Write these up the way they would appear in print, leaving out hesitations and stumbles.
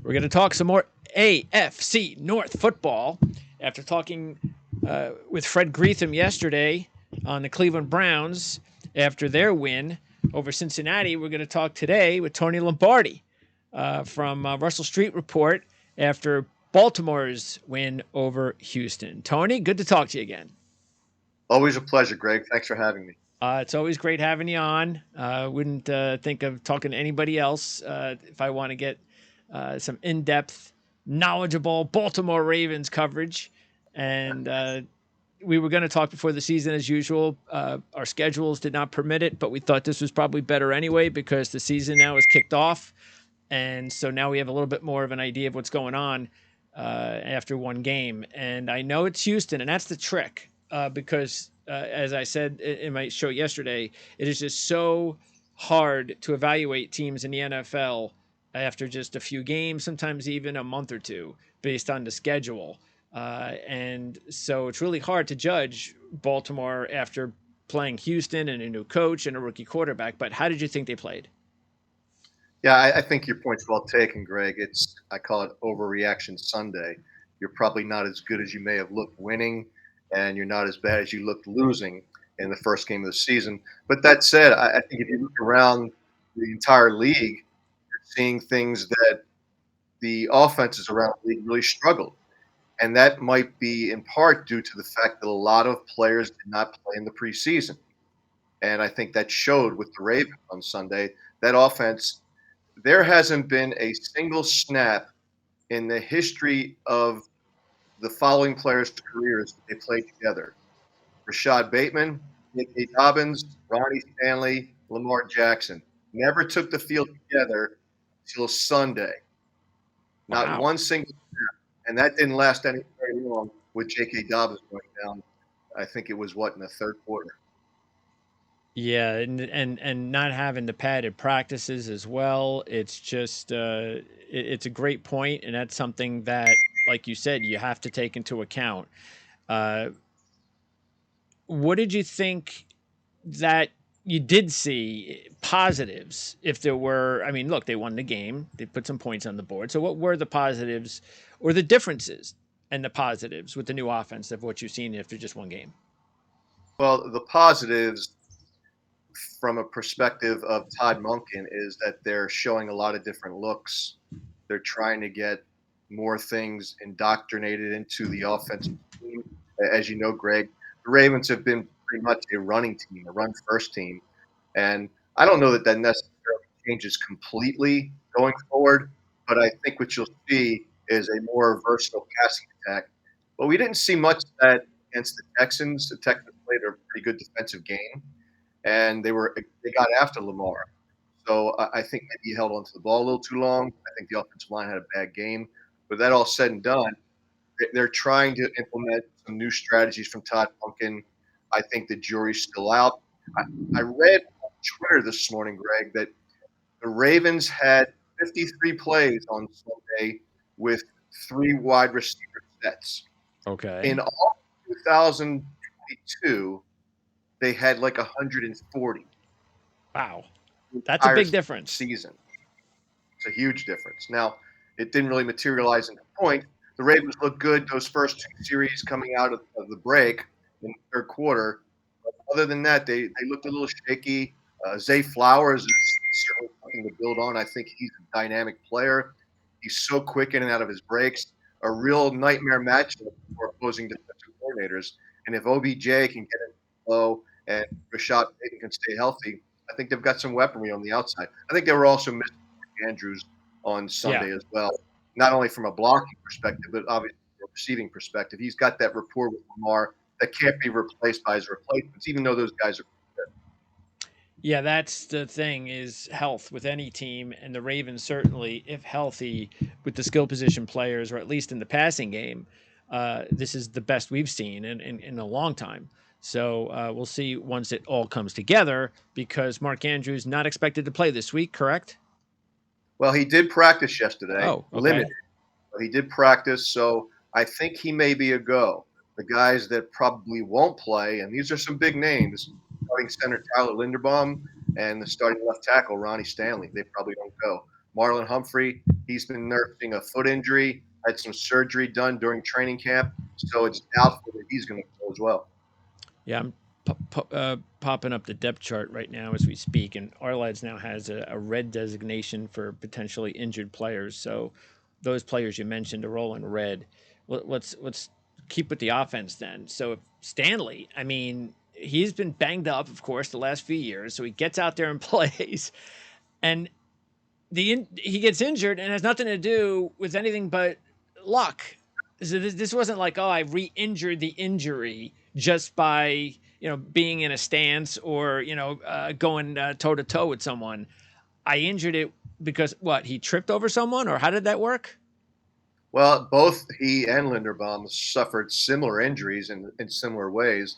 We're going to talk some more AFC North football after talking with Fred Greetham yesterday on the Cleveland Browns after their win over Cincinnati. We're going to talk today with Tony Lombardi from Russell Street Report after Baltimore's win over Houston. Tony, good to talk to you again. Always a pleasure, Greg. Thanks for having me. It's always great having you on. Wouldn't think of talking to anybody else if I want to get some in-depth, knowledgeable Baltimore Ravens coverage. And we were going to talk before the season as usual. Our schedules did not permit it, but we thought this was probably better anyway because the season now is kicked off. And so now we have a little bit more of an idea of what's going on after one game. And I know it's Houston, and that's the trick because as I said in my show yesterday, it is just so hard to evaluate teams in the NFL after just a few games, sometimes even a month or two, based on the schedule. And so it's really hard to judge Baltimore after playing Houston and a new coach and a rookie quarterback. But how did you think they played? Yeah, I think your point's well taken, Greg. I call it overreaction Sunday. You're probably not as good as you may have looked winning, and you're not as bad as you looked losing in the first game of the season. But that said, I think if you look around the entire league, you're seeing things that the offenses around the league really struggled. And that might be in part due to the fact that a lot of players did not play in the preseason. And I think that showed with the Ravens on Sunday. That offense, there hasn't been a single snap in the history of the following players' careers that they played together. Rashad Bateman, J.K. Dobbins, Ronnie Stanley, Lamar Jackson never took the field together until Sunday. Not Wow. one single snap. And that didn't last very long with J.K. Dobbins going down. I think it was, in the third quarter. Yeah, and not having the padded practices as well. It's just it's a great point, and that's something that, like you said, you have to take into account. Uh, what did you think that you did see positives? If there were, I mean, look, they won the game, they put some points on the board. So, what were the positives or the differences and the positives with the new offense of what you've seen after just one game? Well, the positives from a perspective of Todd Monken is that they're showing a lot of different looks. They're trying to get more things indoctrinated into the offensive team. As you know, Greg, the Ravens have been pretty much a running team, a run first team. And I don't know that that necessarily changes completely going forward, but I think what you'll see is a more versatile passing attack. But we didn't see much of that against the Texans. The Texans played a pretty good defensive game, and they got after Lamar. So I think maybe he held onto the ball a little too long. I think the offensive line had a bad game. But that all said and done, they're trying to implement some new strategies from Todd Monken. I think the jury's still out. I read on Twitter this morning, Greg, that the Ravens had 53 plays on Sunday with three wide receiver sets. Okay. In all 2022, they had like 140 Wow. the That's a entire big difference. season. It's a huge difference. Now, it didn't really materialize into point. The Ravens looked good those first two series coming out of the break in the third quarter. But other than that, they looked a little shaky. Zay Flowers is certainly something to build on. I think he's a dynamic player. He's so quick in and out of his breaks. A real nightmare matchup for opposing defensive coordinators. And if OBJ can get it low and Rashad Bateman can stay healthy, I think they've got some weaponry on the outside. I think they were also missing Andrews on Yeah. Sunday as well, not only from a blocking perspective, but obviously from a receiving perspective. He's got that rapport with Lamar that can't be replaced by his replacements, even though those guys are good. Yeah, that's the thing is health with any team, and the Ravens certainly, if healthy, with the skill position players, or at least in the passing game, this is the best we've seen in a long time. So we'll see once it all comes together because Mark Andrews not expected to play this week, correct? Well, he did practice yesterday, Oh, limited, okay. but he did practice, so I think he may be a go. The guys that probably won't play, and these are some big names, starting center Tyler Linderbaum and the starting left tackle Ronnie Stanley. They probably don't go. Marlon Humphrey, He's been nursing a foot injury, had some surgery done during training camp, so it's doubtful that he's going to go as well. Yeah, I'm popping up the depth chart right now as we speak, and Arlads now has a red designation for potentially injured players. So those players you mentioned are all in red. Let's keep with the offense then. So if Stanley, I mean, he's been banged up, of course, the last few years. So he gets out there and plays, and he gets injured and has nothing to do with anything but luck. So this wasn't like, oh, I re-injured the injury just by being in a stance or going toe to toe with someone. I injured it because what, he tripped over someone, or how did that work? Well, both he and Linderbaum suffered similar injuries in similar ways.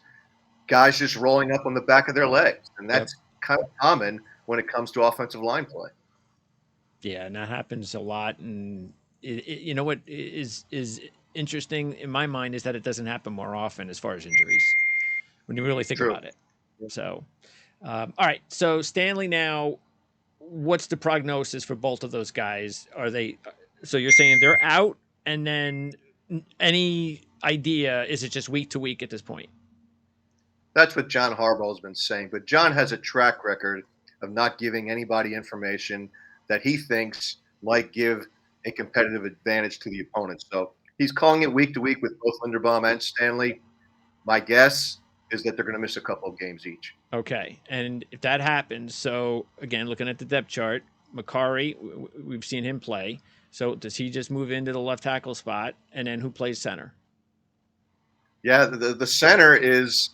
Guys just rolling up on the back of their legs, and Yep. that's kind of common when it comes to offensive line play. Yeah, and that happens a lot. And you know what is interesting in my mind is that it doesn't happen more often as far as injuries when you really think True. about it. So, all right. So Stanley now, what's the prognosis for both of those guys? Are they? So you're saying they're out, and then any idea? Is it just week to week at this point? That's what John Harbaugh has been saying. But John has a track record of not giving anybody information that he thinks might give a competitive advantage to the opponent. So he's calling it week to week with both Linderbaum and Stanley. My guess is that they're going to miss a couple of games each. Okay, and if that happens, so again, looking at the depth chart, Makari, we've seen him play. So does he just move into the left tackle spot, and then who plays center? Yeah, the center is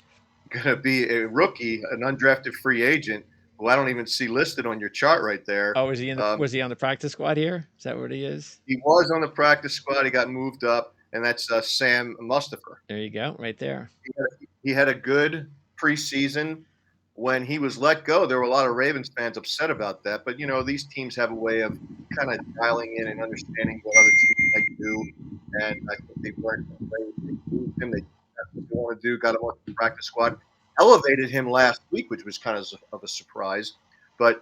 going to be a rookie, an undrafted free agent who I don't even see listed on your chart right there. Oh, is he in the? Was he on the practice squad here? Is that what he is? He was on the practice squad. He got moved up, and that's Sam Mustafa. There you go, right there. He had a good preseason. When he was let go, there were a lot of Ravens fans upset about that. But, these teams have a way of kind of dialing in and understanding what other teams might do. And I think they weren't afraid. They moved him. That's what they want to do. Got him on the practice squad. Elevated him last week, which was kind of a surprise. But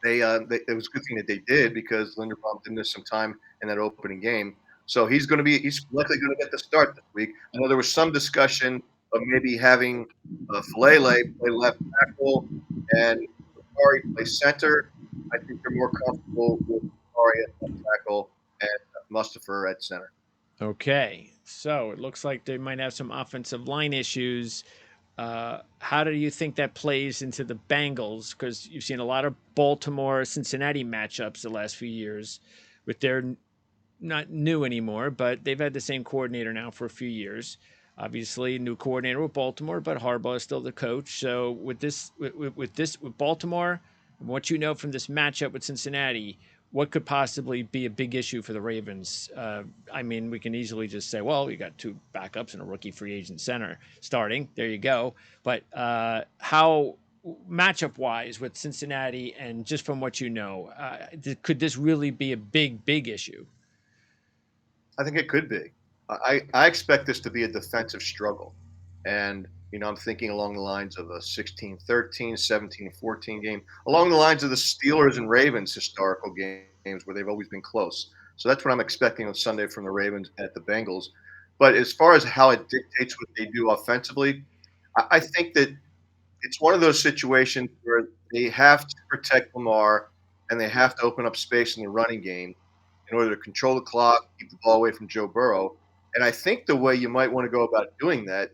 it was a good thing that they did because Linderbaum did miss some time in that opening game. So he's likely going to get the start this week. I know there was some discussion of maybe having Falele play left tackle and Makari play center. I think they're more comfortable with Makari at left tackle and Mustafa at center. Okay, so it looks like they might have some offensive line issues. How do you think that plays into the Bengals? Because you've seen a lot of Baltimore Cincinnati matchups the last few years with their not new anymore, but they've had the same coordinator now for a few years. Obviously, new coordinator with Baltimore, but Harbaugh is still the coach. So with Baltimore, and what you know from this matchup with Cincinnati, what could possibly be a big issue for the Ravens? I mean, we can easily just say, well, you got two backups and a rookie free agent center starting. There you go. But how matchup wise with Cincinnati, and just from what you know, could this really be a big issue? I think it could be. I expect this to be a defensive struggle. And, I'm thinking along the lines of a 16-13, 17-14 game, along the lines of the Steelers and Ravens historical games where they've always been close. So that's what I'm expecting on Sunday from the Ravens at the Bengals. But as far as how it dictates what they do offensively, I think that it's one of those situations where they have to protect Lamar and they have to open up space in the running game in order to control the clock, keep the ball away from Joe Burrow. And I think the way you might want to go about doing that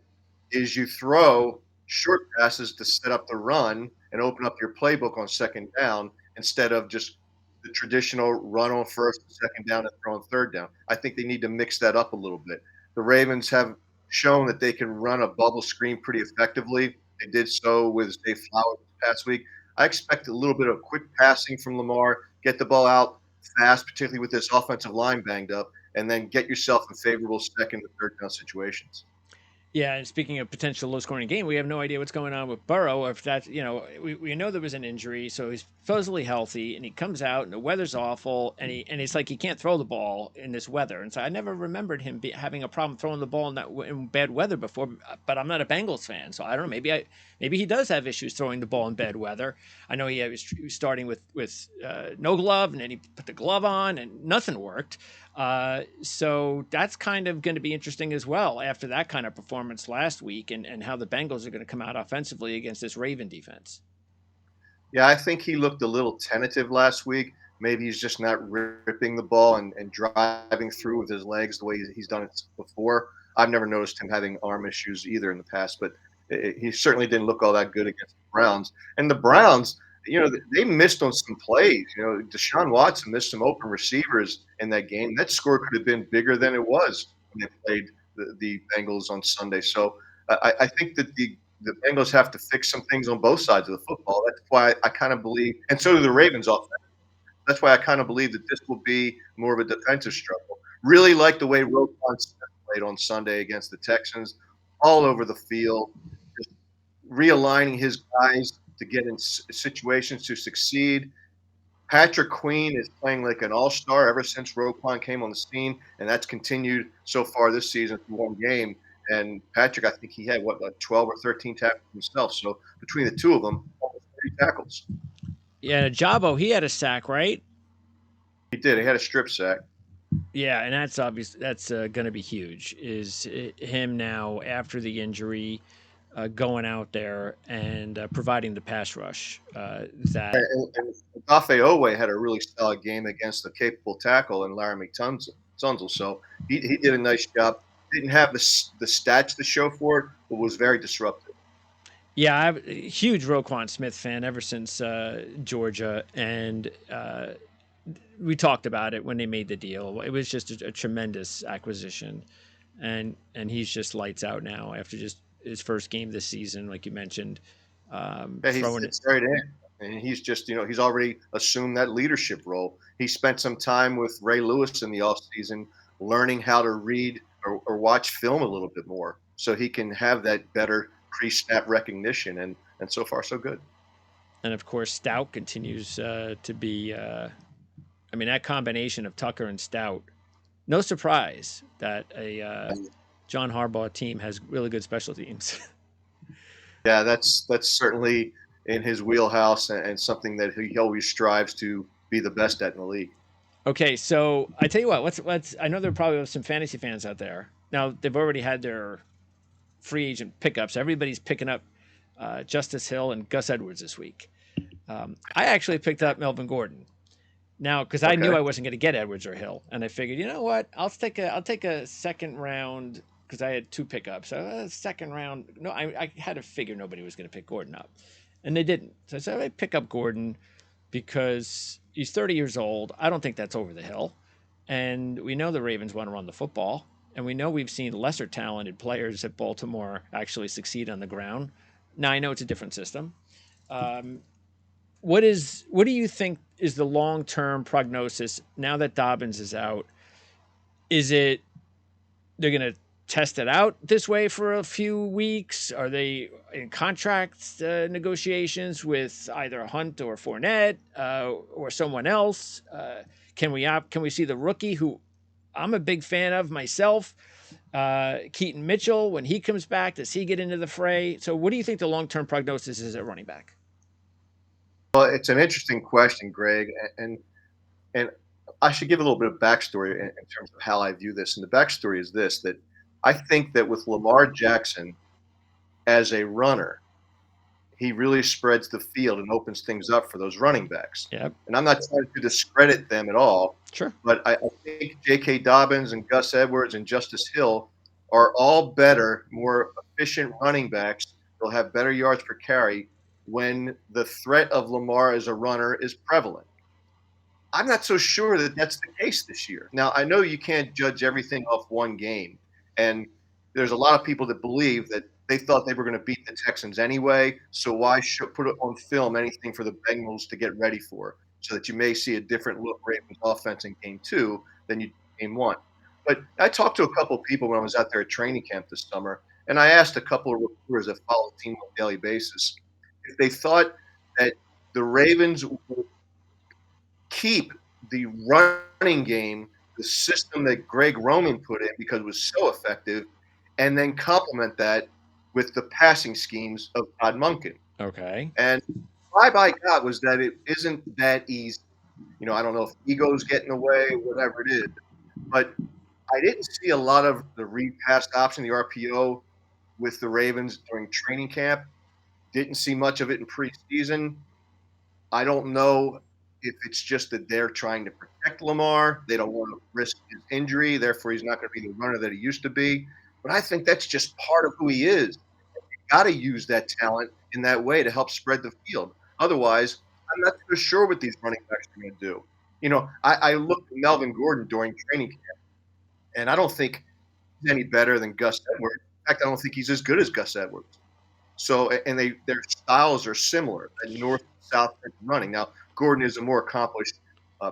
is you throw short passes to set up the run and open up your playbook on second down instead of just the traditional run on first, second down, and throw on third down. I think they need to mix that up a little bit. The Ravens have shown that they can run a bubble screen pretty effectively. They did so with Zay Flowers this past week. I expect a little bit of quick passing from Lamar, get the ball out fast, particularly with this offensive line banged up, and then get yourself in favorable second and third down situations. Yeah, and speaking of potential low scoring game, we have no idea what's going on with Burrow. If that's, we know there was an injury, so he's supposedly healthy, and he comes out, and the weather's awful, and it's like he can't throw the ball in this weather. And so I never remembered him having a problem throwing the ball in bad weather before. But I'm not a Bengals fan, so I don't know. Maybe he does have issues throwing the ball in bad weather. I know he was starting with no glove, and then he put the glove on, and nothing worked. So that's kind of going to be interesting as well after that kind of performance last week, and how the Bengals are going to come out offensively against this Raven defense. Yeah, I think he looked a little tentative last week. Maybe he's just not ripping the ball and driving through with his legs the way he's done it before. I've never noticed him having arm issues either in the past, but he certainly didn't look all that good against the Browns. And the Browns, they missed on some plays. Deshaun Watson missed some open receivers in that game. That score could have been bigger than it was when they played the Bengals on Sunday. So I think that the Bengals have to fix some things on both sides of the football. That's why I kind of believe, and so do the Ravens offense. That's why I kind of believe that this will be more of a defensive struggle. Really like the way Roquan Smith played on Sunday against the Texans, all over the field, just realigning his guys to get in situations to succeed. Patrick Queen is playing like an all-star ever since Roquan came on the scene, and that's continued so far this season through one game. And Patrick, I think he had like 12 or 13 tackles himself. So between the two of them, almost 30 tackles. Yeah, Jabo, he had a sack, right? He did. He had a strip sack. Yeah, and that's obvious. That's going to be huge. Is him now after the injury, going out there and providing the pass rush that. And Dafe Owe had a really solid game against a capable tackle in Larry Tunzel. So he did a nice job. Didn't have the stats to show for it, but was very disruptive. Yeah, I'm a huge Roquan Smith fan ever since Georgia, and we talked about it when they made the deal. It was just a tremendous acquisition, and he's just lights out now after just his first game this season, like you mentioned, Yeah, he throwing it. fits right in. And he's just, he's already assumed that leadership role. He spent some time with Ray Lewis in the offseason learning how to read or watch film a little bit more so he can have that better pre-snap recognition. And so far, so good. And of course, Stout continues to be. I mean, that combination of Tucker and Stout. No surprise that a John Harbaugh team has really good special teams. Yeah, that's certainly in his wheelhouse and something that he always strives to be the best at in the league. Okay, so I tell you what, let's. I know there are probably some fantasy fans out there. Now they've already had their free agent pickups. Everybody's picking up Justice Hill and Gus Edwards this week. I actually picked up Melvin Gordon now because I knew Okay. I wasn't going to get Edwards or Hill, and I figured, you know what, I'll take a second round because I had two pickups. So second round, no, I had to figure nobody was going to pick Gordon up, and they didn't. So I said I pick up Gordon because he's 30 years old. I don't think that's over the hill. And we know the Ravens want to run the football. And we know we've seen lesser talented players at Baltimore actually succeed on the ground. Now I know it's a different system. Um, what do you think is the long term prognosis now that Dobbins is out? Is it they're going to test it out this way for a few weeks? Are they in contract negotiations with either Hunt or Fournette or someone else? Can we see the rookie who I'm a big fan of myself, Keaton Mitchell, when he comes back? Does he get into the fray? So, what do you think the long term prognosis is at running back? Well, it's an interesting question, Greg, and I should give a little bit of backstory in terms of how I view this. And the backstory is this: that I think that with Lamar Jackson as a runner, he really spreads the field and opens things up for those running backs. Yep. And I'm not trying to discredit them at all, Sure. but I think J.K. Dobbins and Gus Edwards and Justice Hill are all better, more efficient running backs. They'll have better yards per carry when the threat of Lamar as a runner is prevalent. I'm not so sure that that's the case this year. Now, I know you can't judge everything off one game, and there's a lot of people that believe that they thought they were going to beat the Texans anyway, so why should put it on film anything for the Bengals to get ready for, so that you may see a different look Ravens offense in game two than you did in game one. But I talked to a couple of people when I was out there at training camp this summer, And I asked a couple of reporters that follow the team on a daily basis if they thought that the Ravens would keep the running game, the system that Greg Roman put in because it was so effective, and then complement that with the passing schemes of Todd Monken. Okay. And the vibe I got was that it isn't that easy. I don't know if egos get in the way, whatever it is, but I didn't see a lot of the read pass option, the RPO, with the Ravens during training camp. Didn't see much of it in preseason. I don't know if it's just that they're trying to protect Lamar. They don't want to risk his injury. Therefore, he's not going to be the runner that he used to be. But I think that's just part of who he is. Got to use that talent in that way to help spread the field. Otherwise, I'm not so sure what these running backs are going to do. I looked at Melvin Gordon during training camp, and I don't think he's any better than Gus Edwards. In fact, I don't think he's as good as Gus Edwards. So, and their styles are similar, that north south running. Now, Gordon is a more accomplished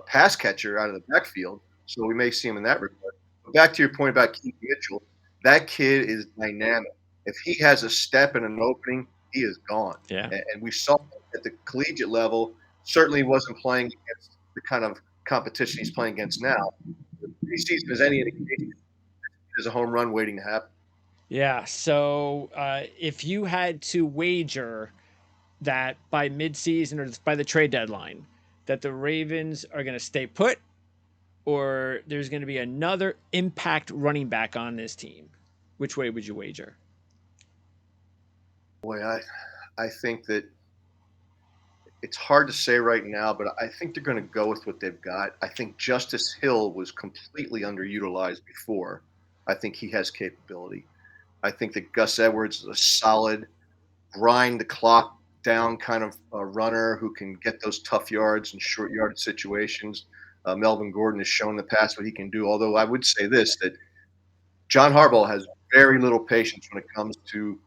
pass catcher out of the backfield, so we may see him in that regard. But back to your point about Keith Mitchell, that kid is dynamic. If he has a step and an opening, he is gone. Yeah. And we saw at the collegiate level, certainly wasn't playing against the kind of competition he's playing against now. The preseason is any indication, there's a home run waiting to happen. Yeah. So if you had to wager that by midseason or by the trade deadline, that the Ravens are going to stay put or there's going to be another impact running back on this team, which way would you wager? Boy, I think that it's hard to say right now, but I think they're going to go with what they've got. I think Justice Hill was completely underutilized before. I think he has capability. I think that Gus Edwards is a solid, grind the clock down kind of runner who can get those tough yards and short yardage situations. Melvin Gordon has shown in the past what he can do. Although I would say this, that John Harbaugh has very little patience when it comes to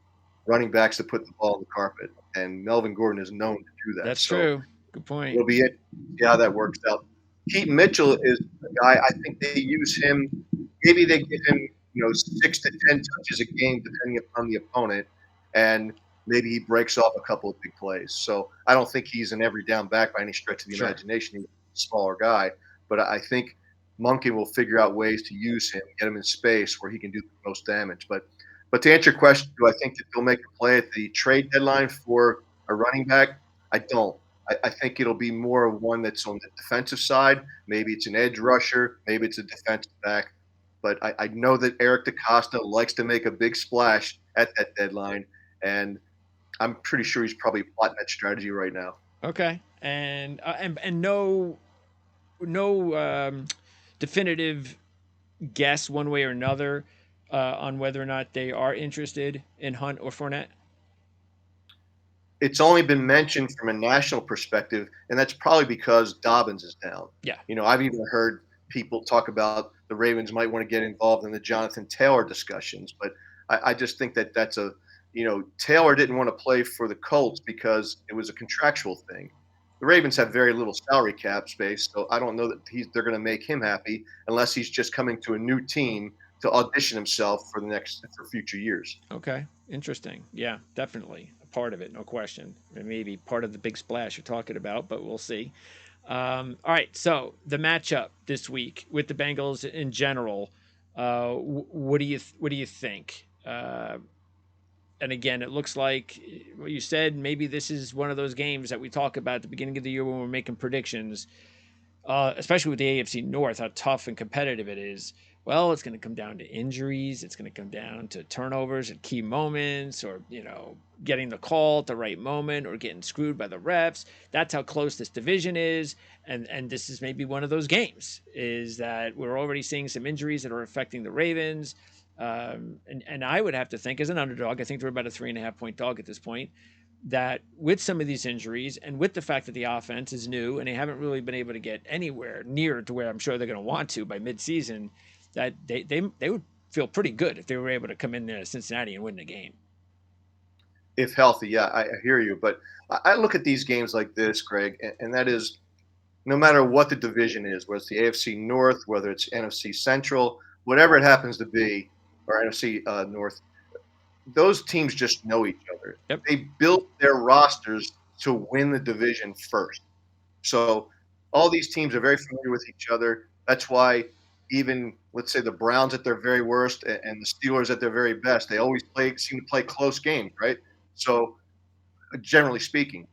running backs that put the ball on the carpet, and Melvin Gordon is known to do that. That's So true. Good point. it'll be it. See how that works out. Keaton Mitchell is a guy. I think they use him. Maybe they give him 6 to 10 touches a game, depending upon the opponent, and maybe he breaks off a couple of big plays. So I don't think he's an every down back by any stretch of the Sure. imagination. He's a smaller guy, but I think Monken will figure out ways to use him, get him in space where he can do the most damage. But to answer your question, do I think that they'll make a play at the trade deadline for a running back? I don't. I think it'll be more of one that's on the defensive side. Maybe it's an edge rusher. Maybe it's a defensive back. But I know that Eric DaCosta likes to make a big splash at that deadline, and I'm pretty sure he's probably plotting that strategy right now. Okay. And no definitive guess one way or another on whether or not they are interested in Hunt or Fournette. It's only been mentioned from a national perspective, and that's probably because Dobbins is down. Yeah. I've even heard people talk about the Ravens might want to get involved in the Jonathan Taylor discussions, but I just think that that's Taylor didn't want to play for the Colts because it was a contractual thing. The Ravens have very little salary cap space, so I don't know that they're going to make him happy unless he's just coming to a new team to audition himself for future years. Okay. Interesting. Yeah, definitely a part of it, no question. And maybe part of the big splash you're talking about, but we'll see. All right. So the matchup this week with the Bengals in general, what do you think? And again, it looks like what you said. Maybe this is one of those games that we talk about at the beginning of the year when we're making predictions, especially with the AFC North, how tough and competitive it is. Well, it's going to come down to injuries. It's going to come down to turnovers at key moments, or getting the call at the right moment, or getting screwed by the refs. That's how close this division is, and this is maybe one of those games. Is that we're already seeing some injuries that are affecting the Ravens, and I would have to think as an underdog. I think they're about a 3.5 point dog at this point, that with some of these injuries and with the fact that the offense is new and they haven't really been able to get anywhere near to where I'm sure they're going to want to by midseason, that they would feel pretty good if they were able to come in there to Cincinnati and win the game. If healthy, yeah, I hear you. But I look at these games like this, Greg, and that is no matter what the division is, whether it's the AFC North, whether it's NFC Central, whatever it happens to be, or NFC North, those teams just know each other. Yep. They built their rosters to win the division first. So all these teams are very familiar with each other. That's why even let's say the Browns at their very worst and the Steelers at their very best, they always seem to play close games, right? So generally speaking,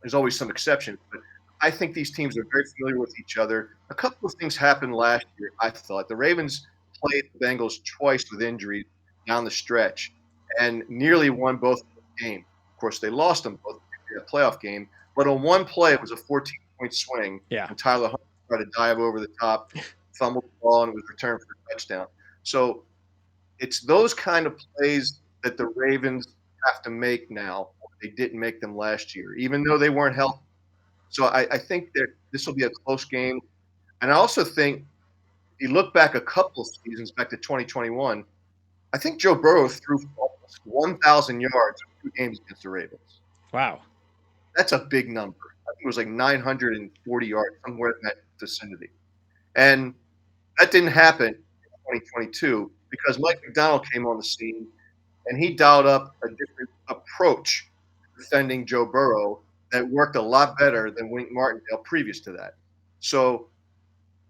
there's always some exceptions, but I think these teams are very familiar with each other. A couple of things happened last year. I thought the Ravens played the Bengals twice with injuries down the stretch and nearly won both games. Of course, they lost them both in a playoff game, but on one play, it was a 14-point swing Yeah. when Tyler Huntley tried to dive over the top, fumbled the ball, and it was returned for a touchdown. So it's those kind of plays that the Ravens have to make now. They didn't make them last year, even though they weren't healthy. So I think that this will be a close game. And I also think if you look back a couple of seasons, back to 2021, I think Joe Burrow threw almost 1,000 yards in 2 games against the Ravens. Wow. That's a big number. I think it was like 940 yards, somewhere in that vicinity. And that didn't happen in 2022 because Mike McDonald came on the scene and he dialed up a different approach to defending Joe Burrow that worked a lot better than Wink Martindale previous to that. So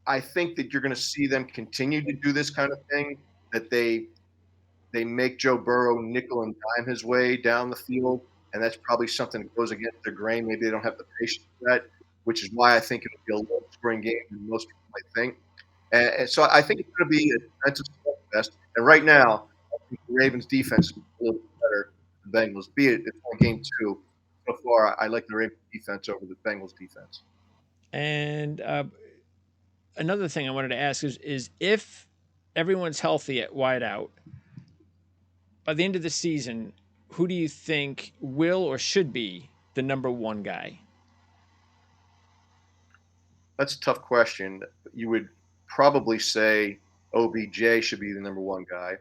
I think that you're going to see them continue to do this kind of thing, that they make Joe Burrow nickel and dime his way down the field, and that's probably something that goes against their grain. Maybe they don't have the patience for that, which is why I think it'll be a low scoring game than most people might think. And so I think it's going to be a defensive fest. And right now, I think the Ravens' defense is a little bit better than the Bengals. Be it it's only game 2. So far, I like the Ravens' defense over the Bengals' defense. And another thing I wanted to ask is if everyone's healthy at wideout by the end of the season, who do you think will or should be the number one guy? That's a tough question. You would probably say OBJ should be the number one guy.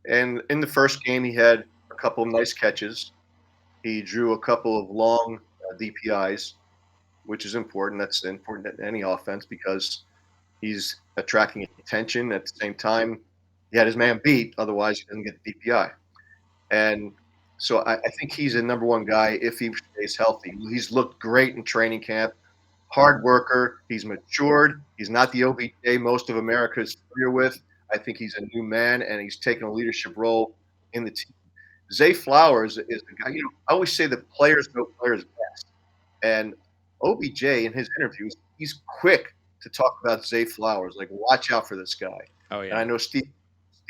And in the first game, he had a couple of nice catches. He drew a couple of long DPIs, which is important. That's important in any offense because he's attracting attention. At the same time, he had his man beat. Otherwise, he doesn't get the DPI. And so I think he's a number one guy if he stays healthy. He's looked great in training camp. Hard worker. He's matured. He's not the OBJ most of America is familiar with. I think he's a new man, and he's taken a leadership role in the team. Zay Flowers is the guy. I always say that players know players best. And OBJ in his interviews, he's quick to talk about Zay Flowers. Like, watch out for this guy. Oh And I yeah. know Steve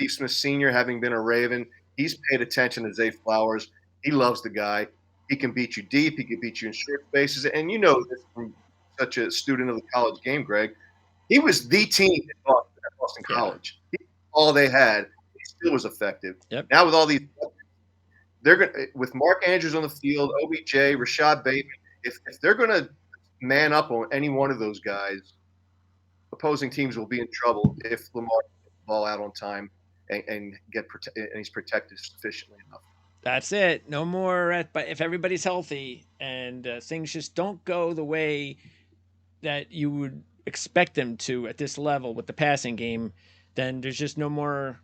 Smith Sr., having been a Raven, he's paid attention to Zay Flowers. He loves the guy. He can beat you deep. He can beat you in short spaces. And you know this from such a student of the college game, Greg. He was the team at Boston Yeah. College. All they had. He still was effective. Yep. Now with all these, they're going with Mark Andrews on the field, OBJ, Rashad Bateman. If they're going to man up on any one of those guys, opposing teams will be in trouble if Lamar gets the ball out on time and he's protected sufficiently enough. That's it. No more. But if everybody's healthy and things just don't go the way that you would expect them to at this level with the passing game, then there's just no more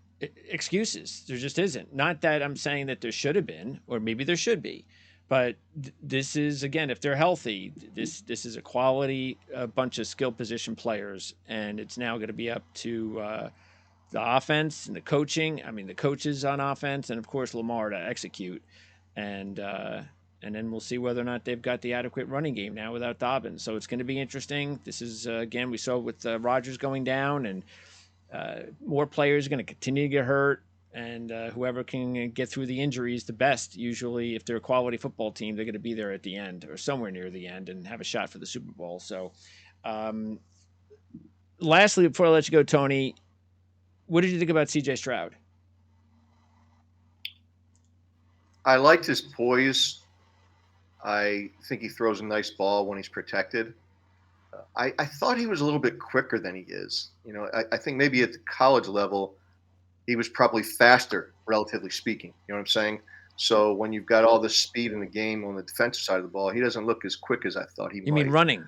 excuses. There just isn't. Not that I'm saying that there should have been, or maybe there should be, but this is again, if they're healthy, this is a quality bunch of skill position players, and it's now going to be up to the offense and the coaching. I mean, the coaches on offense, and of course Lamar to execute, and and then we'll see whether or not they've got the adequate running game now without Dobbins. So it's going to be interesting. This is again, we saw with Rodgers going down, and more players are going to continue to get hurt. And whoever can get through the injuries the best, usually, if they're a quality football team, they're going to be there at the end or somewhere near the end and have a shot for the Super Bowl. So, lastly, before I let you go, Tony, what did you think about CJ Stroud? I liked his poise. I think he throws a nice ball when he's protected. I thought he was a little bit quicker than he is. I think maybe at the college level, he was probably faster, relatively speaking. You know what I'm saying? So when you've got all this speed in the game on the defensive side of the ball, he doesn't look as quick as I thought he You mean might. running?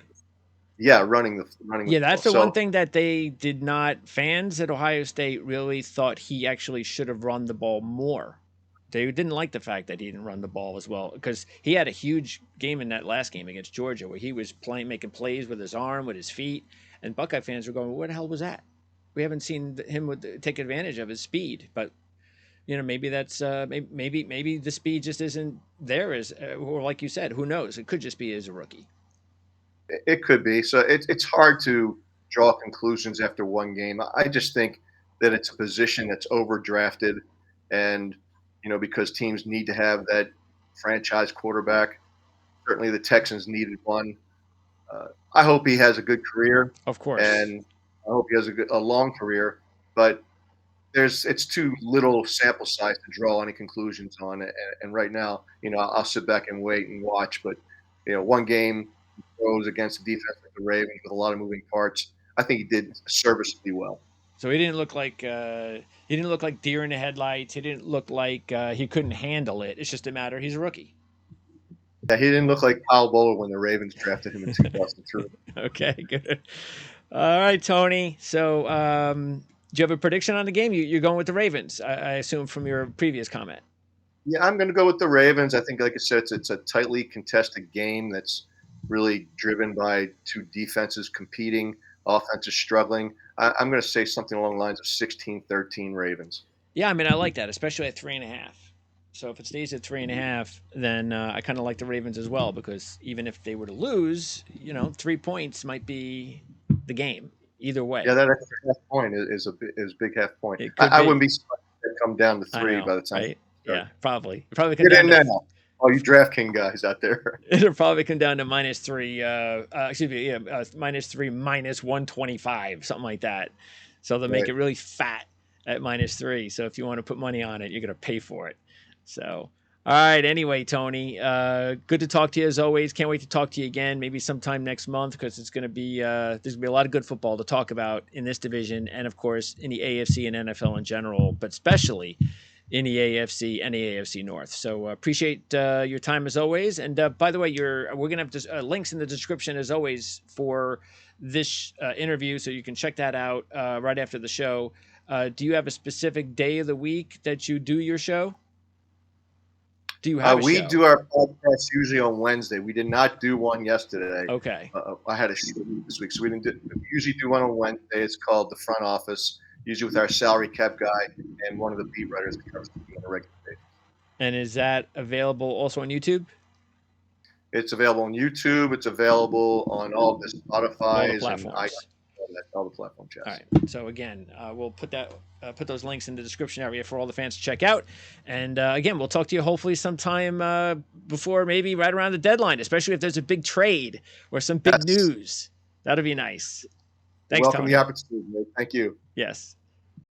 Yeah, running the Yeah, ball. that's the one So thing that they did not. Fans at Ohio State really thought he actually should have run the ball more. They didn't like the fact that he didn't run the ball as well because he had a huge game in that last game against Georgia where he was playing, making plays with his arm, with his feet, and Buckeye fans were going, "What the hell was that? We haven't seen him take advantage of his speed." But maybe that's maybe the speed just isn't there as, or like you said, who knows? It could just be as a rookie. It could be. So it's hard to draw conclusions after one game. I just think that it's a position that's overdrafted, and because teams need to have that franchise quarterback. Certainly, the Texans needed one. I hope he has a good career, Of course. and I hope he has a long career. But it's too little sample size to draw any conclusions on it. And right now, I'll sit back and wait and watch. But one game throws against a defense like the Ravens with a lot of moving parts. I think he did serviceably well. So he didn't look like deer in the headlights. He didn't look like he couldn't handle it. It's just a matter he's a rookie. Yeah, he didn't look like Kyle Bowler when the Ravens drafted him in 2003. Okay, good. All right, Tony. So, do you have a prediction on the game? You're going with the Ravens, I assume, from your previous comment. Yeah, I'm going to go with the Ravens. I think, like I said, it's a tightly contested game that's really driven by two defenses competing, offenses struggling. I'm going to say something along the lines of 16-13 Ravens. Yeah, I mean, I like that, especially at 3.5. So if it stays at 3.5, then I kind of like the Ravens as well because even if they were to lose, 3 points might be the game either Yeah, way. that extra half point is a big half point. It I, could I be. wouldn't be surprised if it come down to I three know, by the time right? it starts. Yeah, probably. Probably come Get down in to now, all you DraftKings guys out there. it'll probably come down to -3. Excuse me, yeah, -3 -125, something like that. So they'll make Right. it really fat at -3. So if you want to put money on it, you're gonna pay for it. So, all right. Anyway, Tony, good to talk to you as always. Can't wait to talk to you again. Maybe sometime next month because it's gonna be there's gonna be a lot of good football to talk about in this division and of course in the AFC and NFL in general, but especially in the AFC and the AFC North. So appreciate your time as always. And by the way, we're gonna have links in the description as always for this interview, so you can check that out right after the show. Do you have a specific day of the week that you do your show? Do you have a We show? do our podcast usually on Wednesday. We did not do one yesterday. Okay. I had a shoot this week, so we didn't. We usually do one on Wednesday. It's called the Front Office, usually with our salary cap guy and one of the beat writers that covers the team on a regular basis. And is that available also on YouTube? It's available on YouTube. It's available on all the All the Spotify's and platforms. all the platforms. All Yes. right. So again, we'll put those links in the description area for all the fans to check out. And again, we'll talk to you hopefully sometime before, maybe right around the deadline, especially if there's a big trade or some big Yes. news. That'll be nice. Thanks, Welcome the Tony. opportunity. Mate. Thank you. Yes.